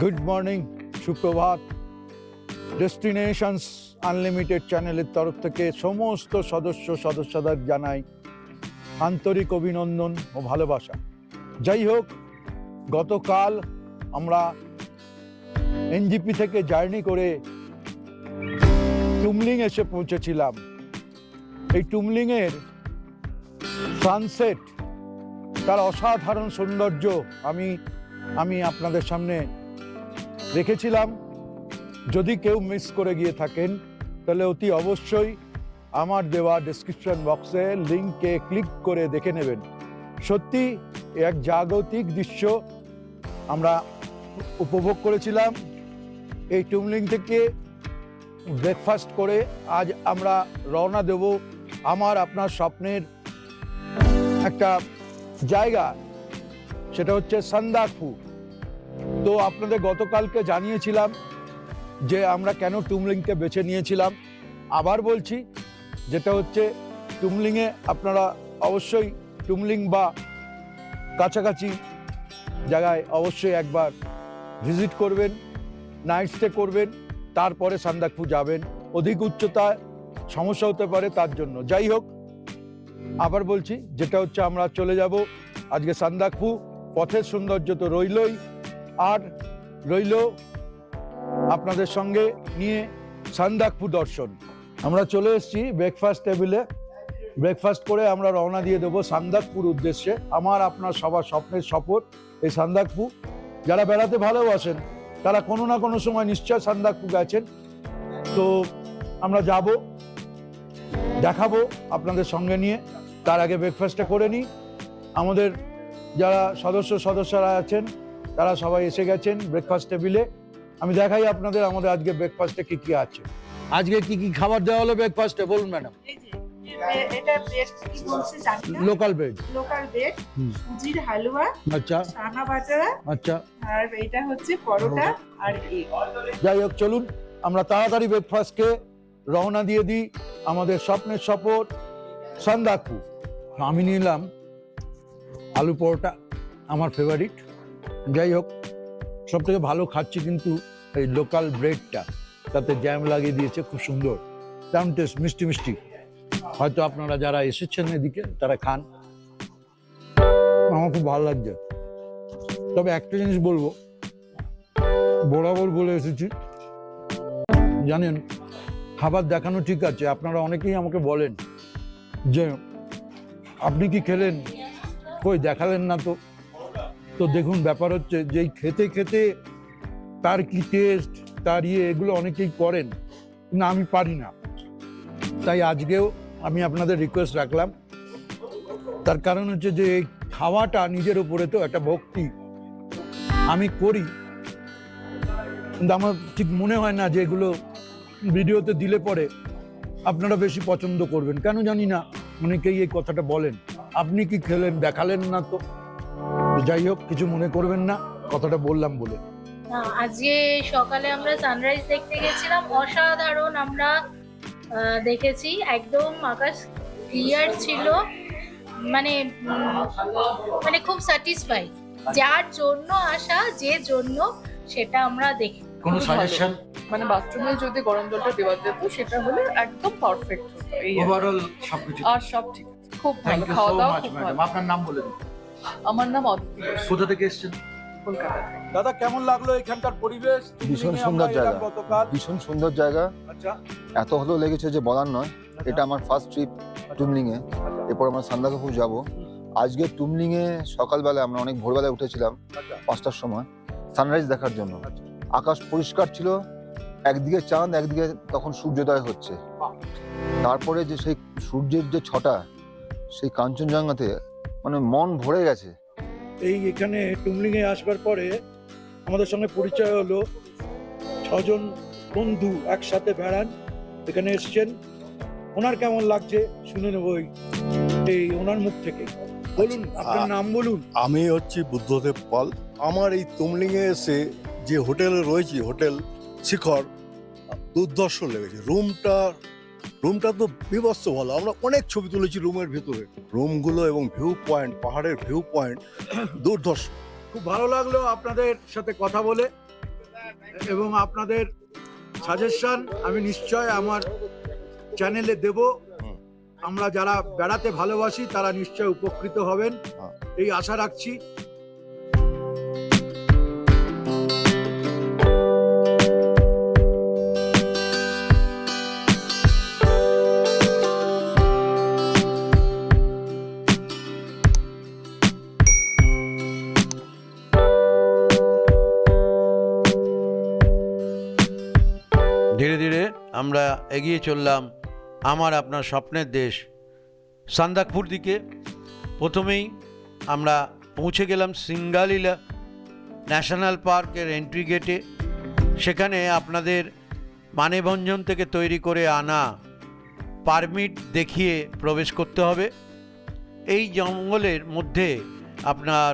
Good morning, সুপ্রভাত। Destinations unlimited চ্যানেলের তরফ থেকে সমস্ত সদস্যদের জানাই আন্তরিক অভিনন্দন ও ভালোবাসা। যাই হোক, গতকাল আমরা এনজিপি থেকে জার্নি করে টুমলিং এসে পৌঁছেছিলাম। এই টুমলিংয়ের সানসেট, তার অসাধারণ সৌন্দর্য আমি আপনাদের সামনে রেখেছিলাম। যদি কেউ মিস করে গিয়ে থাকেন তাহলে অতি অবশ্যই আমার দেওয়া ডেসক্রিপশন বক্সে লিঙ্কে ক্লিক করে দেখে নেবেন। সত্যি এক জাগতিক দৃশ্য আমরা উপভোগ করেছিলাম। এই টুমলিং থেকে ব্রেকফাস্ট করে আজ আমরা রওনা দেব আমার আপনার স্বপ্নের একটা জায়গা, সেটা হচ্ছে সান্দাকফু। তো আপনাদের গতকালকে জানিয়েছিলাম যে আমরা কেন টুমলিংকে বেছে নিয়েছিলাম। আবার বলছি, যেটা হচ্ছে টুমলিংয়ে আপনারা অবশ্যই টুমলিং বা কাছাকাছি জায়গায় অবশ্যই একবার ভিজিট করবেন, নাইট স্টে করবেন, তারপরে সান্দাকফু যাবেন। অধিক উচ্চতায় সমস্যা হতে পারে, তার জন্য। যাই হোক, আবার বলছি, যেটা হচ্ছে আমরা চলে যাব আজকে সান্দাকফু। পথের সৌন্দর্য তো রইলই, আর রইল আপনাদের সঙ্গে নিয়ে সান্দাকফু দর্শন। আমরা চলে এসেছি ব্রেকফাস্ট টেবিলে। ব্রেকফাস্ট করে আমরা রওনা দিয়ে দেবো সান্দাকফুর উদ্দেশ্যে। আমার আপনার সবার স্বপ্নের সফর এই সান্দাকফু। যারা বেড়াতে ভালোবাসেন তারা কোনো না কোনো সময় নিশ্চয় সান্দাকফু গেছেন। তো আমরা যাব, দেখাবো আপনাদের সঙ্গে নিয়ে। তার আগে ব্রেকফাস্টটা করে নিই। আমাদের যারা সদস্যরা আছেন তারা সবাই এসে গেছেন ব্রেকফাস্ট টেবিলে। আমি দেখাই আপনাদের আমাদের আজকে ব্রেকফাস্টে কি কি আছে। আজকে কি কি খাবার দেওয়া হলো ব্রেকফাস্টে, বলুন ম্যাডাম। এটা ব্রেড কি বলছে জানি না। লোকাল ব্রেড, সুজির হালুয়া, আচ্ছা, ছানা বাটারা, আচ্ছা, আর এটা হচ্ছে পরোটা আর এগ। যাই হোক, চলুন আমরা তাড়াতাড়ি ব্রেকফাস্টকে রওনা দিয়ে দিই আমাদের স্বপ্নের সফর সান্দাকফু। আমি নিলাম আলু পরোটা, আমার ফেভারিট। যাই হোক, সব থেকে ভালো খাচ্ছি কিন্তু এই লোকাল ব্রেডটা, তাতে জ্যাম লাগিয়ে দিয়েছে, খুব সুন্দর দারুণ টেস্ট, মিষ্টি মিষ্টি। হয়তো আপনারা যারা এসেছেন এদিকে তারা খান, আমার খুব ভালো লাগছে। তবে একটা জিনিস বলবো, বরাবর বলে এসেছি, জানেন খাবার দেখানো ঠিক আছে, আপনারা অনেকেই আমাকে বলেন যে আপনি কি খেলেন, কই দেখালেন না। তো দেখুন, ব্যাপার হচ্ছে যে খেতে খেতে তার কি টেস্ট, তার এগুলো অনেকেই করেন, কিন্তু আমি পারি না। তাই আজকেও আমি আপনাদের রিকোয়েস্ট রাখলাম। তার কারণ হচ্ছে যে এই খাওয়াটা নিজের উপরে তো একটা ভক্তি আমি করি, কিন্তু আমার ঠিক মনে হয় না যে এগুলো ভিডিওতে দিলে পরে আপনারা বেশি পছন্দ করবেন। কেন জানি না, অনেকেই এই কথাটা বলেন, আপনি কি খেলেন, দেখালেন না। তো যাই হোক, কিছু মনে করবেন না, কথাটা বললাম বলে। আজকে সকালে আমরা সানরাইজ দেখতে গেছিলাম, অসাধারণ আমরা দেখেছি। একদম আকাশ ক্লিয়ার ছিল, মানে খুব স্যাটিসফাই। যার জন্য আসা, যে জন্য সেটা আমরা দেখি। কোনো সাজেশন? মানে বাথরুমে যদি গরম জলটা দেওয়া যেত সেটা হলে একদম পারফেক্ট হতো। এই ওভারঅল সবকিছু আর সব ঠিক আছে, খুব ভালো খাওয়া দাওয়া, খুব ভালো। আপনার নাম বলে দিন। আমার নাম অদিতি ঘোষ, কোথা থেকে এসেছেন? কলকাতা থেকে। দাদা, কেমন লাগলো এখানকার পরিবেশ? ভীষণ সুন্দর জায়গা, ভীষণ সুন্দর জায়গা। আচ্ছা, এত ভালো লেগেছে যে বলার নয়। এটা আমার ফার্স্ট ট্রিপ টুমলিং এ। এরপর আমরা সান্দাকফু যাব। আজকে টুমলিং এ সকালবেলা আমরা অনেক ভোরবেলায় উঠেছিলাম, 5টার সময় সানরাইজ দেখার জন্য। আকাশ পরিষ্কার ছিল, একদিকে চাঁদ, একদিকে তখন সূর্যোদয় হচ্ছে। তারপরে যে সেই সূর্যের যে ছটা, সেই কাঞ্চনজঙ্ঘাতে মানে মন ভরে গেছে। এই এখানে টুমলিং এ আসবার পরে আমাদের সঙ্গে পরিচয় হলো। 6জন বন্ধু একসাথে বেড়ান, এখানে এসছেন। ওনার কেমন লাগছে শুনে নেব এই ওনার মুখ থেকে। বলুন, আপনার নাম বলুন। আমি হচ্ছি বুদ্ধদেব পাল। আমার এই তুমলিংয়ে এসে যে হোটেলে রয়েছি, হোটেল শিখর, দুর্ধর্ষ লেগেছে। রুমটা তো বিভৎস ভালো। আমরা অনেক ছবি তুলেছি রুমের ভেতরে, রুমগুলো এবং ভিউ পয়েন্ট, পাহাড়ের ভিউ পয়েন্ট দুর্ধর্ষ। খুব ভালো লাগলো আপনাদের সাথে কথা বলে। এবং আপনাদের সাজেশন আমি নিশ্চয় আমার চ্যানেলে দেব। আমরা যারা বেড়াতে ভালোবাসি তারা নিশ্চয় উপকৃত হবেন, এই আশা রাখছি। ধীরে ধীরে আমরা এগিয়ে চললাম আমার আপনার স্বপ্নের দেশ সান্দাকফুর দিকে। প্রথমেই আমরা পৌঁছে গেলাম সিঙ্গালীলা ন্যাশনাল পার্কের এন্ট্রি গেটে। সেখানে আপনাদের মানেভঞ্জন থেকে তৈরি করে আনা পারমিট দেখিয়ে প্রবেশ করতে হবে। এই জঙ্গলের মধ্যে আপনার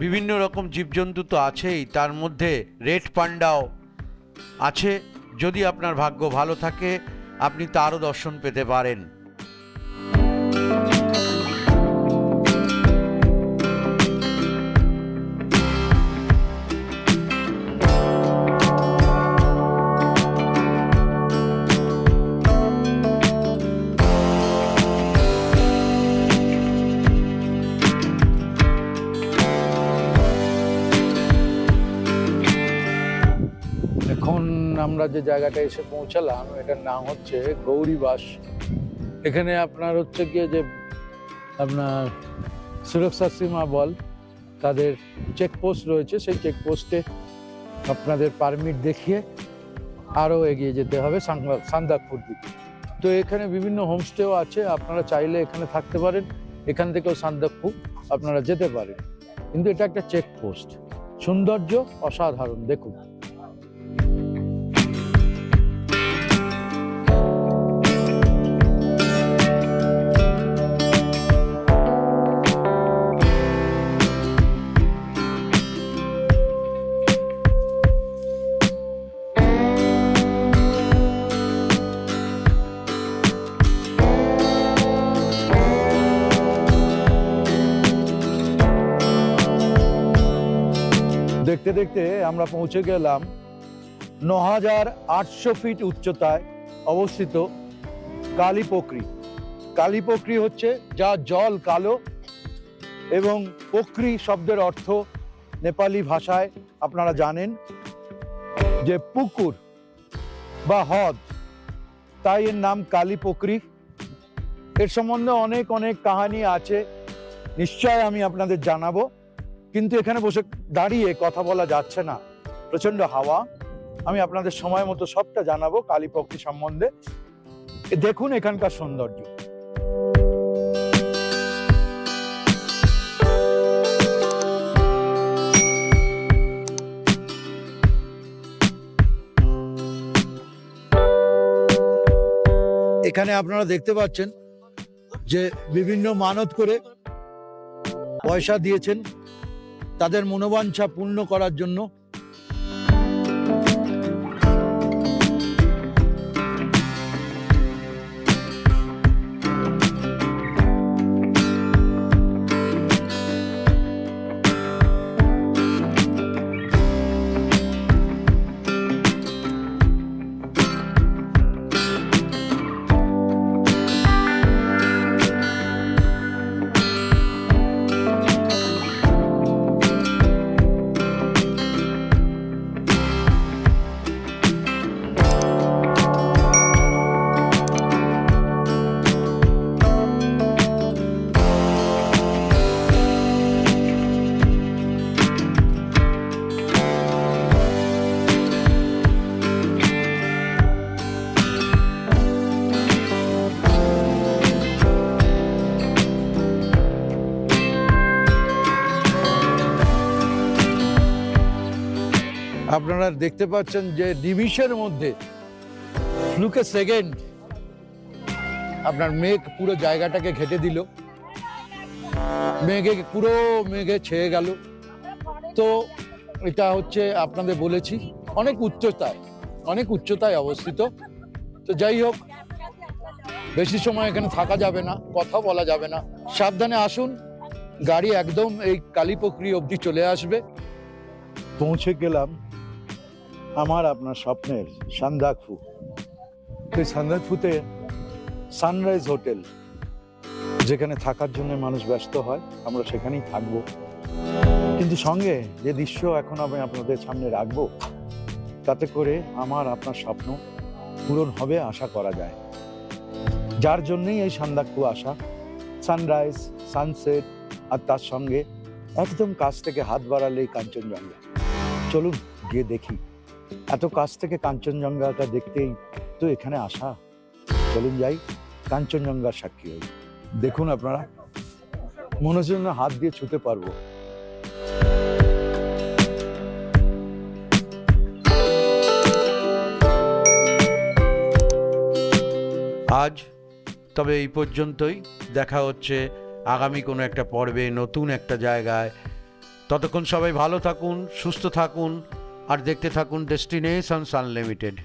বিভিন্ন রকম জীবজন্তু তো আছেই, তার মধ্যে রেড পান্ডাও আছে। যদি আপনার ভাগ্য ভালো থাকে আপনি তারও দর্শন পেতে পারেন। এখন আমরা যে জায়গাটা এসে পৌঁছালাম এটার নাম হচ্ছে গৌরীবাস। এখানে আপনার হচ্ছে গিয়ে যে আপনার সুরক্ষা সীমা বল তাদের চেকপোস্ট রয়েছে, সেই চেকপোস্টে আপনাদের পারমিট দেখিয়ে আরও এগিয়ে যেতে হবে সান্দাকফুর দিকে। তো এখানে বিভিন্ন হোমস্টেও আছে, আপনারা চাইলে এখানে থাকতে পারেন, এখান থেকেও সান্দাকফুর আপনারা যেতে পারেন। কিন্তু এটা একটা চেকপোস্ট, সৌন্দর্য অসাধারণ দেখুন। দেখতে দেখতে আমরা পৌঁছে গেলাম ৯,৮০০ ফিট উচ্চতায় অবস্থিত কালীপোকরি। কালীপোকরি হচ্ছে যা জল কালো, এবং পোকরি শব্দের অর্থ নেপালি ভাষায় আপনারা জানেন যে পুকুর বা হ্রদ, তাই এর নাম কালীপোকরি। এর সম্বন্ধে অনেক অনেক কাহিনী আছে, নিশ্চয় আমি আপনাদের জানাবো, কিন্তু এখানে বসে দাঁড়িয়ে কথা বলা যাচ্ছে না, প্রচন্ড হাওয়া। আমি আপনাদের সময় মতো সবটা জানাবো কালীপোকরি সম্বন্ধে। দেখুন এখানকার সৌন্দর্য। এখানে আপনারা দেখতে পাচ্ছেন যে বিভিন্ন মানত করে পয়সা দিয়েছেন তাদের মনোবাঞ্ছা পূর্ণ করার জন্য। আপনারা দেখতে পাচ্ছেন যে নিমিষের মধ্যে ফ্লুকে সেকেন্ড আপনার মেঘ পুরো জায়গাটাকে ঘেটে দিল, পুরো মেঘে ছেয়ে গেল। তো এটা হচ্ছে আপনাদের বলেছি অনেক উচ্চতায় অবস্থিত। তো যাই হোক, বেশি সময় এখানে থাকা যাবে না, কথা বলা যাবে না, সাবধানে আসুন। গাড়ি একদম এই কালীপোকরি অবধি চলে আসবে। পৌঁছে গেলাম আমার আপনার স্বপ্নের সান্দাকফু। এই সান্দাকফুতে সানরাইজ হোটেল, যেখানে থাকার জন্য মানুষ ব্যস্ত হয়, আমরা সেখানেই থাকবো। কিন্তু সঙ্গে যে দৃশ্য এখন আমি আপনাদের সামনে রাখবো, তাতে করে আমার আপনার স্বপ্ন পূরণ হবে আশা করা যায়। যার জন্যই এই সান্দাকফু আসা, সানরাইজ, সানসেট, আর তার সঙ্গে একদম কাছ থেকে হাত বাড়ালেই কাঞ্চনজঙ্ঘা। চলুন গিয়ে দেখি, এত কাছ থেকে কাঞ্চনজঙ্ঘাটা দেখতেই তো এখানে আসা। চলুন যাই, কাঞ্চনজঙ্ঘার সাক্ষী হই। দেখুন আপনারা, মনে হচ্ছে না হাত দিয়ে ছুতে পারবো। আজ তবে এই পর্যন্তই। দেখা হচ্ছে আগামী কোনো একটা পর্বে, নতুন একটা জায়গায়। ততক্ষণ সবাই ভালো থাকুন, সুস্থ থাকুন, আর দেখতে থাকুন ডেস্টিনেশনস আনলিমিটেড।